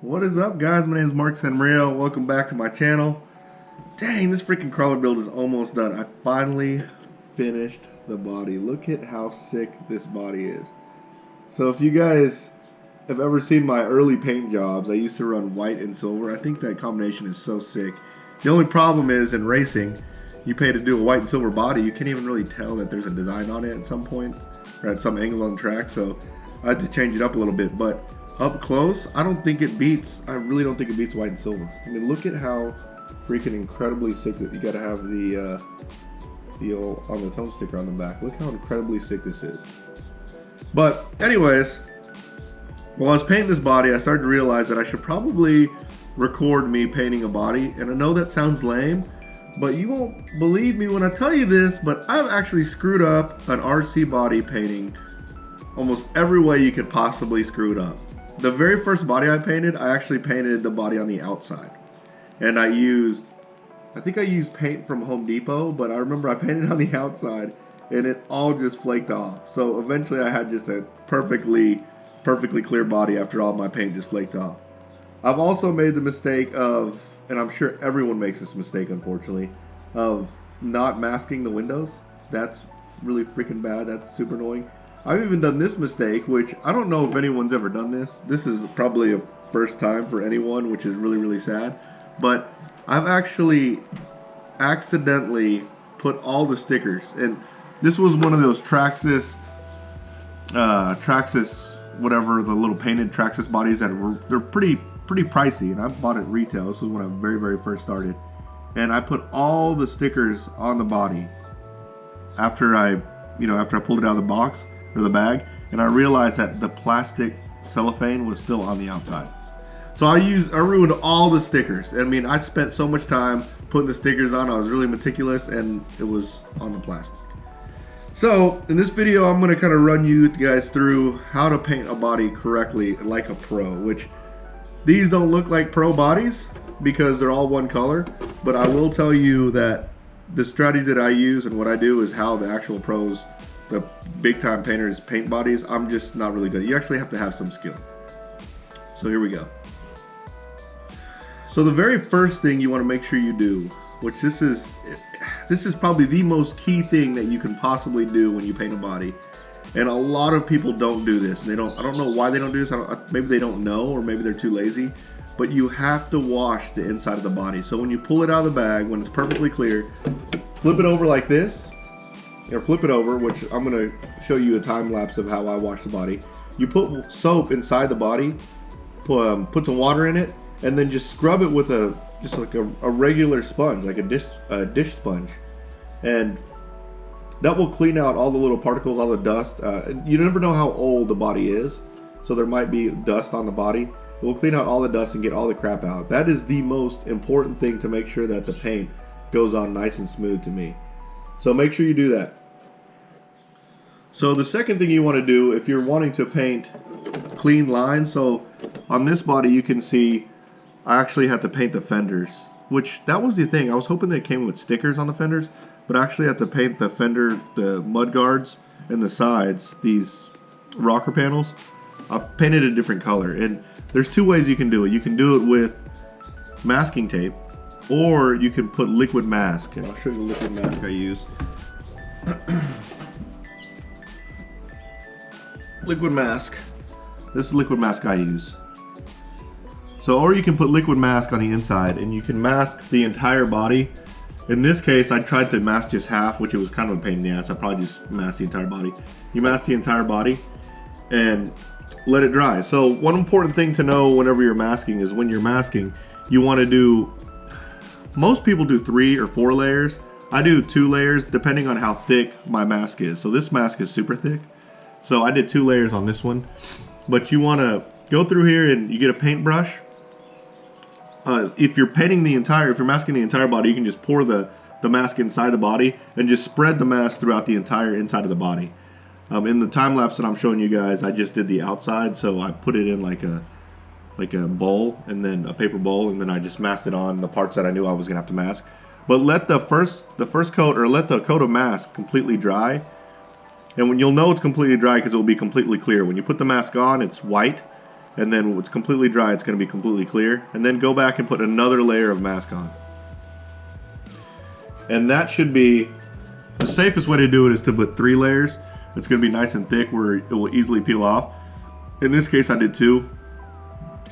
What is up, guys? My name is Mark Sanrio. Welcome back to my channel. Dang, this freaking crawler build is almost done. I finally finished the body. Look at how sick this body is. So if you guys have ever seen my early paint jobs, I used to run white and silver. I think that combination is so sick. The only problem is in racing, you pay to do a white and silver body, you can't even really tell that there's a design on it at some point or at some angle on the track. So I had to change it up a little bit, but up close, I really don't think it beats white and silver. I mean, look at how freaking incredibly sick that you gotta have the on the tone sticker on the back. Look how incredibly sick this is. But anyways, while I was painting this body, I started to realize that I should probably record me painting a body. And I know that sounds lame, but you won't believe me when I tell you this, but I've actually screwed up an RC body painting almost every way you could possibly screw it up. The very first body I painted, I actually painted the body on the outside. And I think I used paint from Home Depot, but I remember I painted on the outside and it all just flaked off. So eventually I had just a perfectly clear body after all my paint just flaked off. I've also made the mistake of, and I'm sure everyone makes this mistake unfortunately, of not masking the windows. That's really freaking bad. That's super annoying. I've even done this mistake, which I don't know if anyone's ever done this. This is probably a first time for anyone, which is really sad. But I've actually accidentally put all the stickers, and this was one of those Traxxas, whatever, the little painted Traxxas bodies they're pretty pricey, and I bought it retail. This was when I very first started, and I put all the stickers on the body after I pulled it out of the box or the bag, and I realized that the plastic cellophane was still on the outside. So I ruined all the stickers. I mean, I spent so much time putting the stickers on. I was really meticulous, and it was on the plastic. So in this video, I'm going to kind of run you guys through how to paint a body correctly like a pro, which these don't look like pro bodies because they're all one color, but I will tell you that the strategy that I use and what I do is how the actual pros, the big time painters, paint bodies. I'm just not really good. You actually have to have some skill. So here we go. So the very first thing you want to make sure you do, which this is probably the most key thing that you can possibly do when you paint a body, and a lot of people don't do this. I don't know why they don't do this. Maybe they don't know, or maybe they're too lazy. But you have to wash the inside of the body. So when you pull it out of the bag, when it's perfectly clear, flip it over like this, or flip it over, which I'm going to show you a time lapse of how I wash the body. You put soap inside the body, put some water in it, and then just scrub it with just like a regular sponge, like a dish sponge, and that will clean out all the little particles, all the dust. You never know how old the body is, so there might be dust on the body. It will clean out all the dust and get all the crap out. That is the most important thing to make sure that the paint goes on nice and smooth to me. So make sure you do that. So the second thing you want to do if you're wanting to paint clean lines, so on this body you can see I actually had to paint the fenders, which that was the thing. I was hoping they came with stickers on the fenders, but I actually had to paint the fender, the mud guards, and the sides, these rocker panels. I painted a different color, and there's two ways you can do it. You can do it with masking tape, or you can put liquid mask, and I'll show you the liquid mask I use. Liquid mask. This is liquid mask I use. So, or you can put liquid mask on the inside and you can mask the entire body. In this case, I tried to mask just half, which it was kind of a pain in the ass. I probably just masked the entire body. You mask the entire body and let it dry. So one important thing to know whenever you're masking is when you're masking, you want to do, most people do 3 or 4 layers. I do 2 layers depending on how thick my mask is. So this mask is super thick. So I did 2 layers on this one. But you want to go through here and you get a paintbrush. If you're masking the entire body, you can just pour the mask inside the body and just spread the mask throughout the entire inside of the body. In the time lapse that I'm showing you guys, I just did the outside, so I put it in like a bowl, and then a paper bowl, and then I just masked it on the parts that I knew I was gonna have to mask. But let the first coat, or let the coat of mask completely dry, and when you'll know it's completely dry because it will be completely clear. When you put the mask on, it's white. and then when it's completely dry, it's going to be completely clear. And then go back and put another layer of mask on. And that should be, the safest way to do it is to put 3 layers. It's going to be nice and thick where it will easily peel off. In this case I did 2.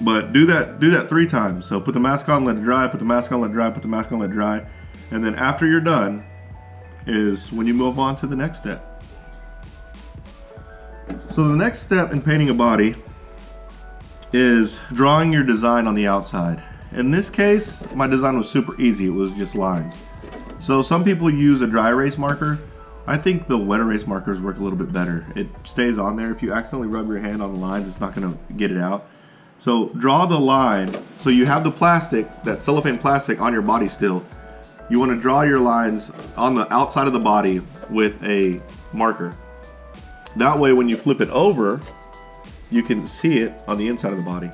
But do that 3 times. So put the mask on, let it dry, put the mask on, let it dry, put the mask on, let it dry. And then after you're done is when you move on to the next step. So the next step in painting a body is drawing your design on the outside. In this case, my design was super easy. It was just lines. So some people use a dry erase marker. I think the wet erase markers work a little bit better. It stays on there. If you accidentally rub your hand on the lines, it's not going to get it out. So draw the line. So you have the plastic, that cellophane plastic on your body still. You want to draw your lines on the outside of the body with a marker. That way when you flip it over, you can see it on the inside of the body.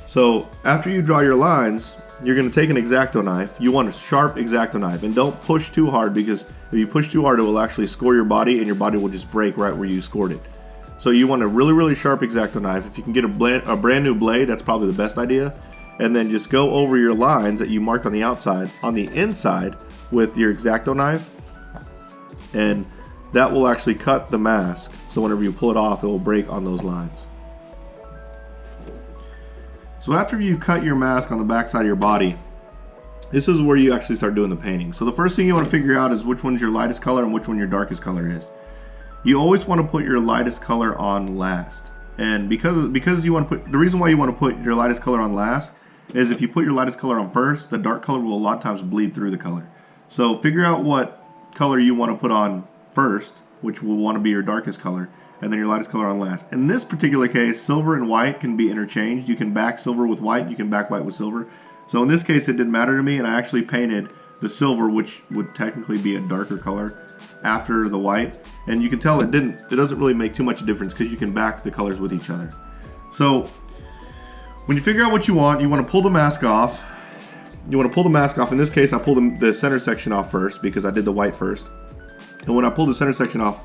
So after you draw your lines, you're going to take an X-Acto knife. You want a sharp X-Acto knife, and don't push too hard, because if you push too hard, it will actually score your body, and your body will just break right where you scored it. So you want a really, really sharp X-Acto knife. If you can get a brand new blade, that's probably the best idea. And then just go over your lines that you marked on the outside, on the inside with your X-Acto knife, and that will actually cut the mask. So whenever you pull it off, it will break on those lines. So after you cut your mask on the back side of your body, this is where you actually start doing the painting. So the first thing you want to figure out is which one's your lightest color and which one your darkest color is. You always want to put your lightest color on last. And because you want to put, the reason why you want to put your lightest color on last is if you put your lightest color on first, the dark color will a lot of times bleed through the color. So figure out what color you want to put on first, which will want to be your darkest color, and then your lightest color on last. In this particular case, silver and white can be interchanged. You can back silver with white, you can back white with silver. So in this case, it didn't matter to me, and I actually painted the silver, which would technically be a darker color, after the white. And you can tell it doesn't really make too much difference because you can back the colors with each other. So when you figure out what you want to pull the mask off. You want to pull the mask off. In this case, I pulled the center section off first because I did the white first. And when I pulled the center section off,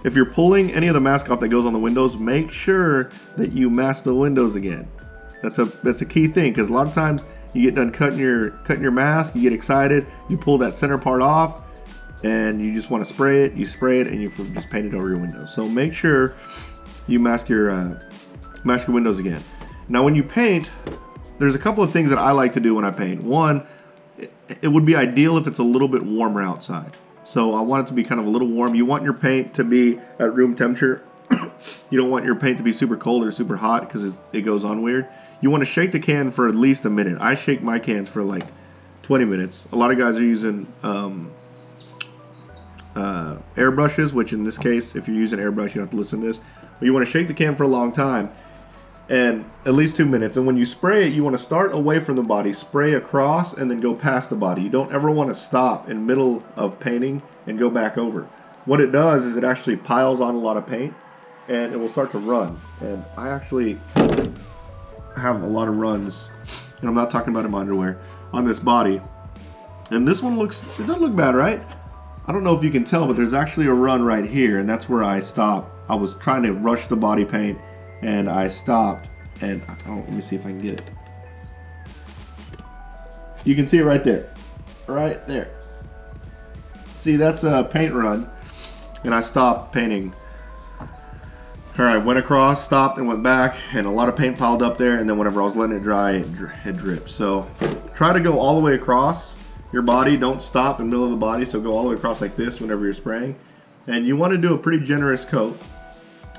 if you're pulling any of the mask off that goes on the windows, make sure that you mask the windows again. That's a key thing, because a lot of times you get done cutting your mask, you get excited, you pull that center part off, and you just want to spray it. You spray it, and you just paint it over your windows. So make sure you mask your windows again. Now, when you paint, there's a couple of things that I like to do when I paint. One, it would be ideal if it's a little bit warmer outside. So I want it to be kind of a little warm. You want your paint to be at room temperature. You don't want your paint to be super cold or super hot because it goes on weird. You want to shake the can for at least a minute. I shake my cans for like 20 minutes. A lot of guys are using airbrushes, which in this case, if you're using airbrush, you have to listen to this. But you want to shake the can for a long time, and at least 2 minutes. And when you spray it, you want to start away from the body, spray across, and then go past the body. You don't ever want to stop in the middle of painting and go back over. What it does is it actually piles on a lot of paint, and it will start to run. And I actually have a lot of runs, and I'm not talking about in my underwear, on this body. And this one it doesn't look bad, right? I don't know if you can tell, but there's actually a run right here, and that's where I stopped. I was trying to rush the body paint, and I stopped, and let me see if I can get it. You can see it right there. Right there. See, that's a paint run, and I stopped painting. Alright, went across, stopped, and went back, and a lot of paint piled up there, and then whenever I was letting it dry, it dripped. So try to go all the way across your body. Don't stop in the middle of the body, so go all the way across like this whenever you're spraying. And you want to do a pretty generous coat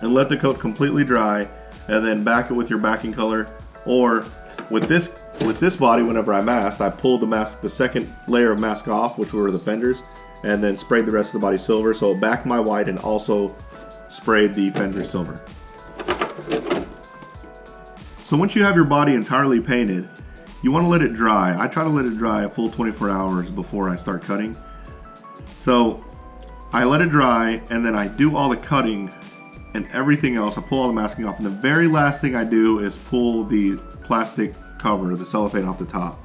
and let the coat completely dry, and then back it with your backing color. Or with this body, whenever I masked, I pulled the second layer of mask off, which were the fenders, and then sprayed the rest of the body silver. So it backed my white and also sprayed the fender silver. So once you have your body entirely painted, you want to let it dry. I try to let it dry a full 24 hours before I start cutting. So I let it dry, and then I do all the cutting and everything else. I pull all the masking off, and the very last thing I do is pull the plastic cover, the cellophane, off the top.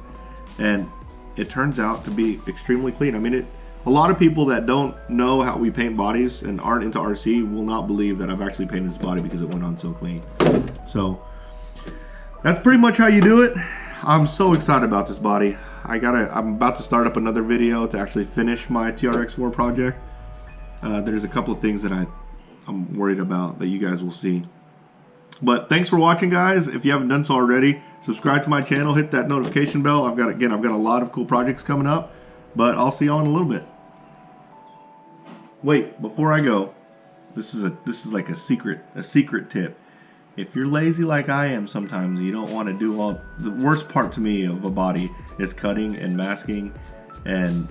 And it turns out to be extremely clean. I mean, a lot of people that don't know how we paint bodies and aren't into RC will not believe that I've actually painted this body because it went on so clean. So that's pretty much how you do it. I'm so excited about this body. I'm about to start up another video to actually finish my TRX4 project. There's a couple of things that I'm worried about that you guys will see. But thanks for watching, guys. If you haven't done so already, subscribe to my channel, hit that notification bell. I've got a lot of cool projects coming up, but I'll see y'all in a little bit. Wait, before I go, this is like a secret tip. If you're lazy like I am sometimes, you don't want to do all the worst part to me of a body is cutting and masking, and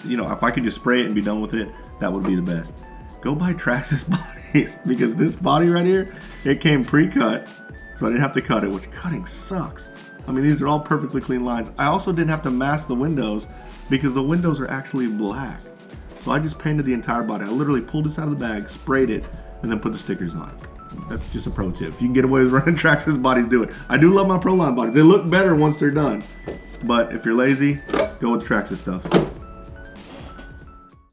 you know, if I could just spray it and be done with it, that would be the best. Go buy Traxxas bodies, because this body right here, it came pre-cut, so I didn't have to cut it, which cutting sucks. I mean, these are all perfectly clean lines. I also didn't have to mask the windows because the windows are actually black. So I just painted the entire body. I literally pulled this out of the bag, sprayed it, and then put the stickers on. That's just a pro tip. If you can get away with running Traxxas bodies, do it. I do love my Proline bodies. They look better once they're done. But if you're lazy, go with Traxxas stuff.